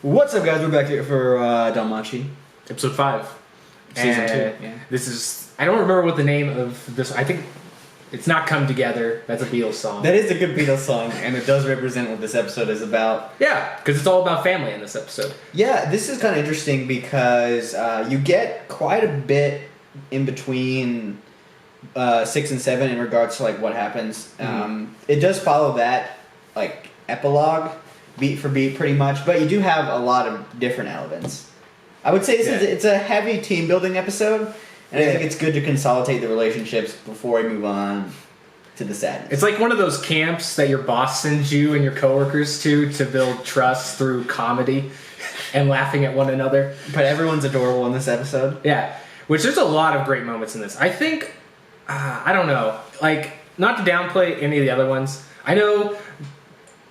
What's up, guys? We're back here for Danmachi. Episode 5. Season 2. Yeah. This is... I don't remember what the name of this... I think it's not Come Together. That's a Beatles song. That is a good Beatles song, and it does represent what this episode is about. Yeah, because it's all about family in this episode. Yeah, this is kind of interesting because you get quite a bit in between 6 and 7 in regards to like what happens. It does follow that like epilogue, beat for beat, pretty much, but you do have a lot of different elements. I would say it's a heavy team building episode, and I think it's good to consolidate the relationships before we move on to the sadness. It's like one of those camps that your boss sends you and your coworkers to build trust through comedy and laughing at one another. But everyone's adorable in this episode. Yeah, which there's a lot of great moments in this. I think, I don't know, like, not to downplay any of the other ones. I know,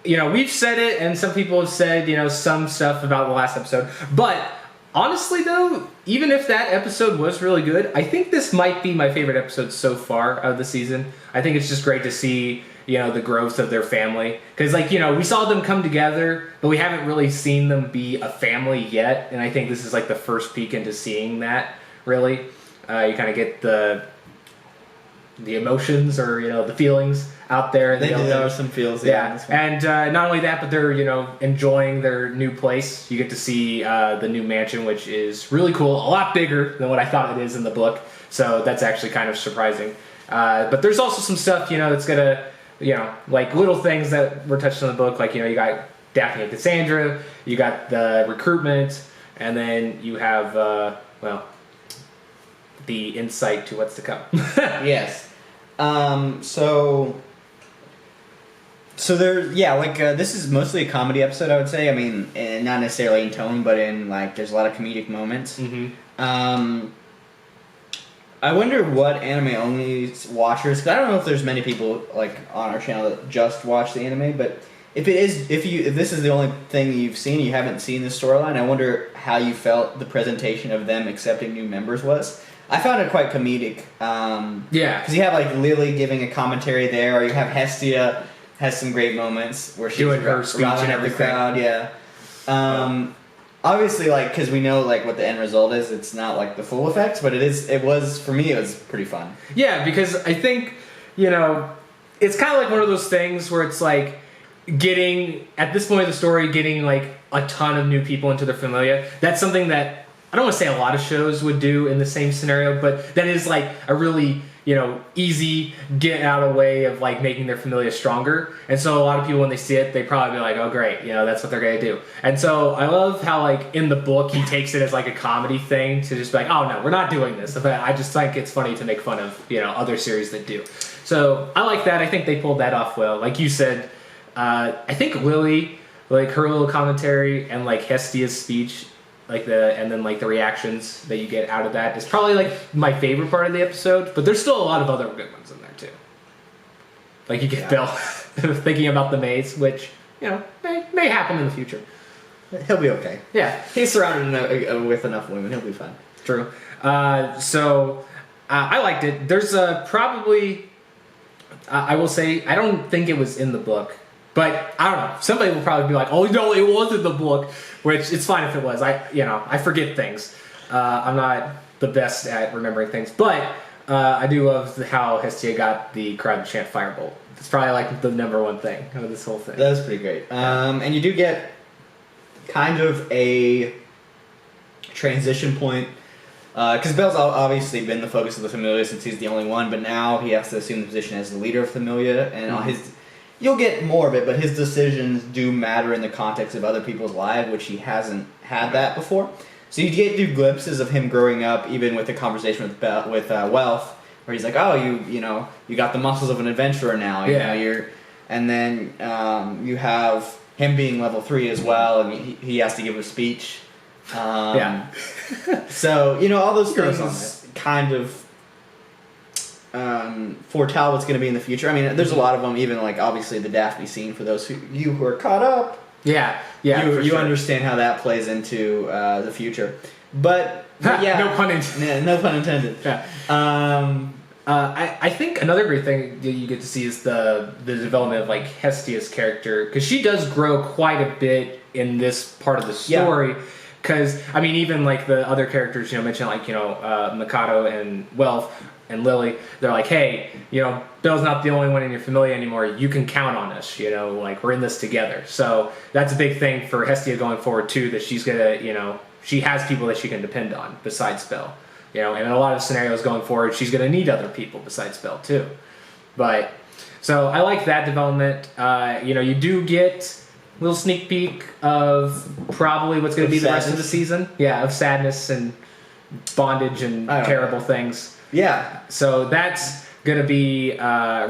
you know, we've said it, and some people have said, you know, some stuff about the last episode, but honestly, though, even if that episode was really good, I think this might be my favorite episode so far of the season. I think it's just great to see, you know, the growth of their family. Because, like, you know, we saw them come together, but we haven't really seen them be a family yet. And I think this is, like, the first peek into seeing that, really. You kind of get the emotions or, you know, the feelings out there. There are some feels. Yeah, and not only that, but they're, you know, enjoying their new place. You get to see the new mansion, which is really cool. A lot bigger than what I thought it is in the book. So that's actually kind of surprising. But there's also some stuff, you know, that's going to, you know, like little things that were touched on the book. Like, you know, you got Daphne and Cassandra, you got the recruitment, and then you have, well, the insight to what's to come. Yes. So there, yeah, like this is mostly a comedy episode, I would say. I mean, not necessarily in tone, but in like there's a lot of comedic moments. I wonder what anime only watchers, because I don't know if there's many people like on our channel that just watch the anime, but if this is the only thing you've seen, you haven't seen the storyline, I wonder how you felt the presentation of them accepting new members was. I found it quite comedic. Yeah, because you have like Lily giving a commentary there, or you have Hestia has some great moments where she's doing her speech and everything. Crowd, yeah. Obviously, like, because we know like what the end result is, it's not like the full effects, but it was for me. It was pretty fun. Yeah, because I think, you know, it's kind of like one of those things where it's like getting at this point of the story, getting like a ton of new people into their familia. That's something that I don't want to say a lot of shows would do in the same scenario, but that is like a really, you know, easy get out of the way of like making their familia stronger. And so a lot of people, when they see it, they probably be like, oh great, you know, that's what they're gonna do. And so I love how like in the book he takes it as like a comedy thing to just be like, oh no, we're not doing this. But I just think it's funny to make fun of, you know, other series that do. So I like that. I think they pulled that off well. Like you said, I think Lily, like her little commentary and like Hestia's speech, like and then like the reactions that you get out of that is probably like my favorite part of the episode, but there's still a lot of other good ones in there too. Like you get Bill thinking about the maze, which, you know, may happen in the future. He'll be okay. Yeah, he's surrounded with enough women. He'll be fine. True. So I liked it. There's probably I will say I don't think it was in the book. But I don't know. Somebody will probably be like, "Oh no, it was in the book," which it's fine if it was. I forget things. I'm not the best at remembering things, but I do love how Hestia got the crowd to chant Firebolt. It's probably like the number one thing of this whole thing. That was pretty great. And you do get kind of a transition point because Bell's obviously been the focus of the Familia since he's the only one, but now he has to assume the position as the leader of Familia, and you'll get more of it, but his decisions do matter in the context of other people's lives, which he hasn't had that before. So you get do glimpses of him growing up, even with the conversation with Wealth, where he's like, "Oh, you got the muscles of an adventurer now." You know, and then you have him being level 3 as well, and he has to give a speech. So you know all those things kind of foretell what's going to be in the future. I mean, there's a lot of them, even like obviously the Daphne scene for those you who are caught up. You understand how that plays into the future. But yeah, no pun intended. No pun intended. Yeah. I think another great thing that you get to see is the development of like Hestia's character, because she does grow quite a bit in this part of the story. Because, I mean, even like the other characters, mentioned like, Mikado and Wealth and Lily, they're like, hey, Bill's not the only one in your familia anymore. You can count on us, like we're in this together. So that's a big thing for Hestia going forward too, that she's gonna, she has people that she can depend on besides Bill. And in a lot of scenarios going forward, she's gonna need other people besides Bill too. But, so I like that development. You do get a little sneak peek of probably what's going to be the rest of the season. Yeah, of sadness and bondage and terrible things. Yeah. So that's going to be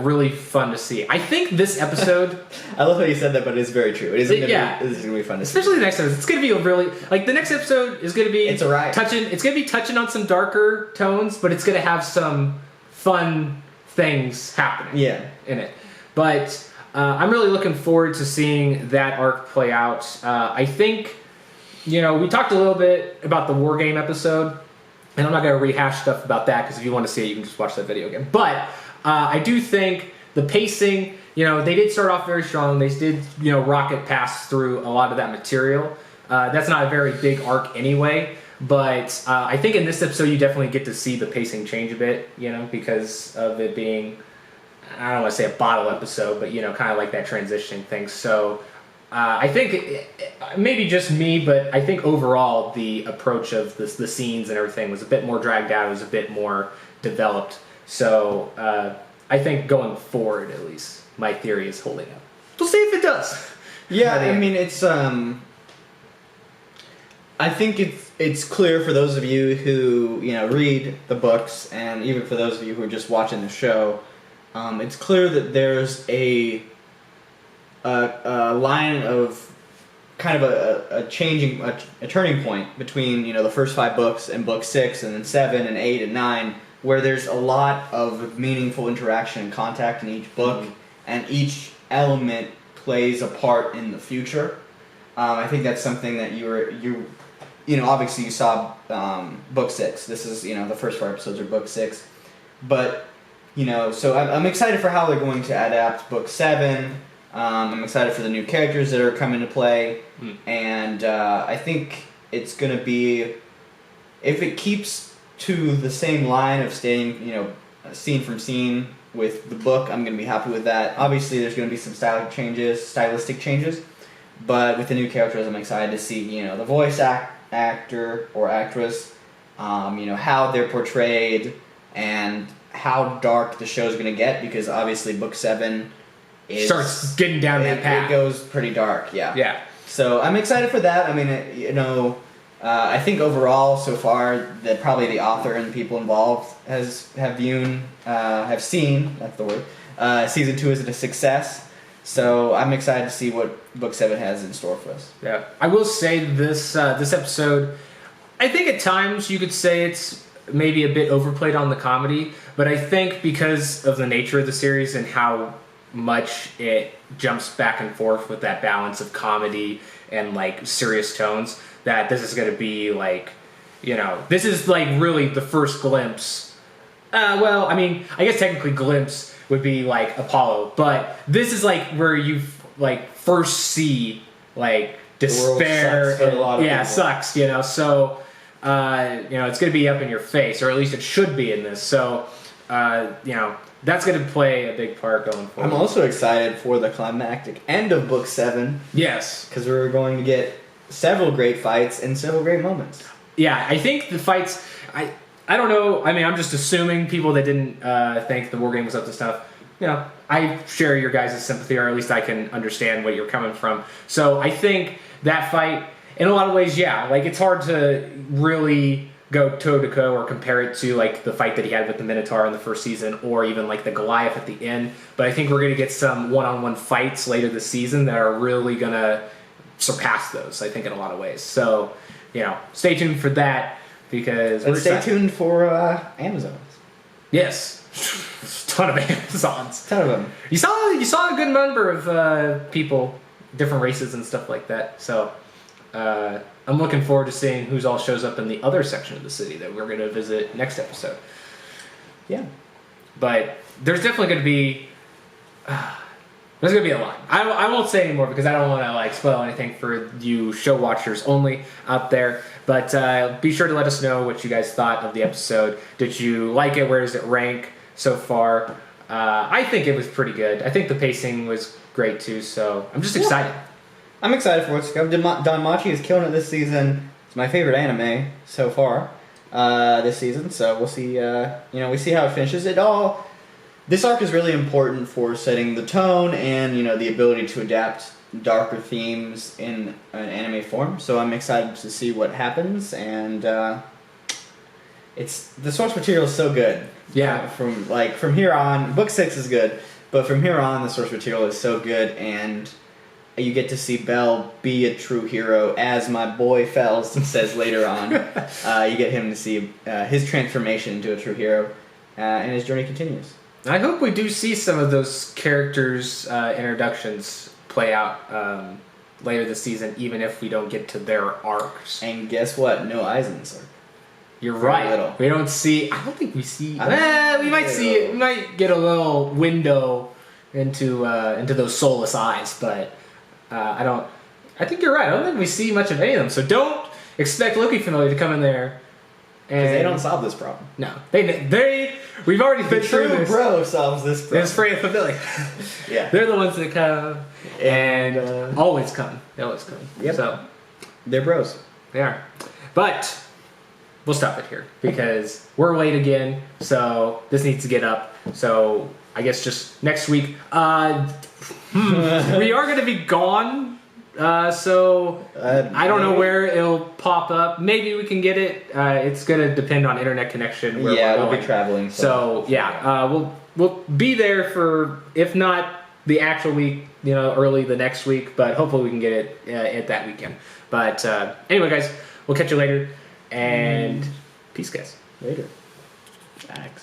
really fun to see. I think this episode... I love how you said that, but it's very true. It is going to be fun to see. Especially the next episode. It's going to be a really... Like, the next episode is going to be... It's a ride. It's going to be touching on some darker tones, but it's going to have some fun things happening in it. But... I'm really looking forward to seeing that arc play out. I think, we talked a little bit about the War Game episode, and I'm not going to rehash stuff about that, because if you want to see it, you can just watch that video again. But I do think the pacing, they did start off very strong. They did, rocket pass through a lot of that material. That's not a very big arc anyway, but I think in this episode you definitely get to see the pacing change a bit, because of it being... I don't want to say a bottle episode, but kind of like that transitioning thing. So I think maybe just me, but I think overall the approach of the scenes and everything was a bit more dragged out. It was a bit more developed. So I think going forward, at least, my theory is holding up. We'll see if it does. Yeah, I mean, it's I think it's clear for those of you who read the books, and even for those of you who are just watching the show. It's clear that there's a line of kind of a turning point between the first 5 books and book 6 and then 7 and 8 and 9, where there's a lot of meaningful interaction and contact in each book, and each element plays a part in the future. I think that's something that you obviously you saw book 6. This is the first 4 episodes are book 6, but. So I'm excited for how they're going to adapt Book 7. I'm excited for the new characters that are coming to play. And I think it's going to be... If it keeps to the same line of staying, scene from scene with the book, I'm going to be happy with that. Obviously, there's going to be some stylistic changes. But with the new characters, I'm excited to see, the voice actor or actress, how they're portrayed, and... how dark the show's going to get, because obviously book 7 starts getting down that path. It goes pretty dark, yeah. Yeah. So I'm excited for that. I mean, I think overall so far that probably the author and the people involved have seen, that's the word, season 2 is a success. So I'm excited to see what book 7 has in store for us. Yeah. I will say this episode, I think at times you could say it's maybe a bit overplayed on the comedy, but I think because of the nature of the series and how much it jumps back and forth with that balance of comedy and like serious tones, that this is going to be like, this is like really the first glimpse. Well, I mean, I guess technically glimpse would be like Apollo, but this is like where you like first see like despair. The world sucks for a lot of people. Sucks, so it's going to be up in your face, or at least it should be in this. So, that's going to play a big part going forward. I'm also excited for the climactic end of book 7. Yes. Because we're going to get several great fights and several great moments. Yeah, I think the fights, I don't know, I mean, I'm just assuming people that didn't think the War Game was up to stuff, I share your guys' sympathy, or at least I can understand where you're coming from. So I think that fight... in a lot of ways, yeah. Like, it's hard to really go toe-to-toe or compare it to, like, the fight that he had with the Minotaur in the first season, or even, like, the Goliath at the end. But I think we're going to get some one-on-one fights later this season that are really going to surpass those, I think, in a lot of ways. So, stay tuned for that, because... And stay tuned for Amazons. Yes. A ton of Amazons. A ton of them. You saw a good number of people, different races and stuff like that, so... I'm looking forward to seeing who's all shows up in the other section of the city that we're going to visit next episode. Yeah. But there's definitely going to be... There's gonna be a lot. I won't say anymore because I don't want to like spoil anything for you show watchers only out there. But be sure to let us know what you guys thought of the episode. Did you like it? Where does it rank so far? I think it was pretty good. I think the pacing was great too. So I'm just excited. I'm excited for what's to come. Danmachi is killing it this season. It's my favorite anime so far this season. So we'll see. We see how it finishes. This arc is really important for setting the tone and the ability to adapt darker themes in an anime form. So I'm excited to see what happens, and it's the source material is so good. Yeah. From here on, book 6 is good, but from here on, the source material is so good, and you get to see Bell be a true hero, as my boy Fells says later on. You get him to see his transformation into a true hero, and his journey continues. I hope we do see some of those characters' introductions play out later this season, even if we don't get to their arcs. And guess what? No Aizen's arc. You're Very right. little. We don't see. I don't think we see. We might see it. We might get a little window into those soulless eyes, but I don't. I think you're right. I don't think we see much of any of them. So don't expect Loki Familia to come in there. Because they don't solve this problem. No, they. We've already been through True this. bro solves this problem. It's Freya Familia. Yeah. They're the ones that come and always come. They always come. Yep. So They're bros. they are. But we'll stop it here because we're late again. So this needs to get up. So I guess just next week. We are going to be gone. So I don't know where it'll pop up. Maybe we can get it. It's going to depend on internet connection. Where Yeah, we're we'll going. be traveling. So we'll be there for, if not the actual week, early the next week, but hopefully we can get it at that weekend. But anyway, guys, we'll catch you later, and peace, guys. Later. Thanks.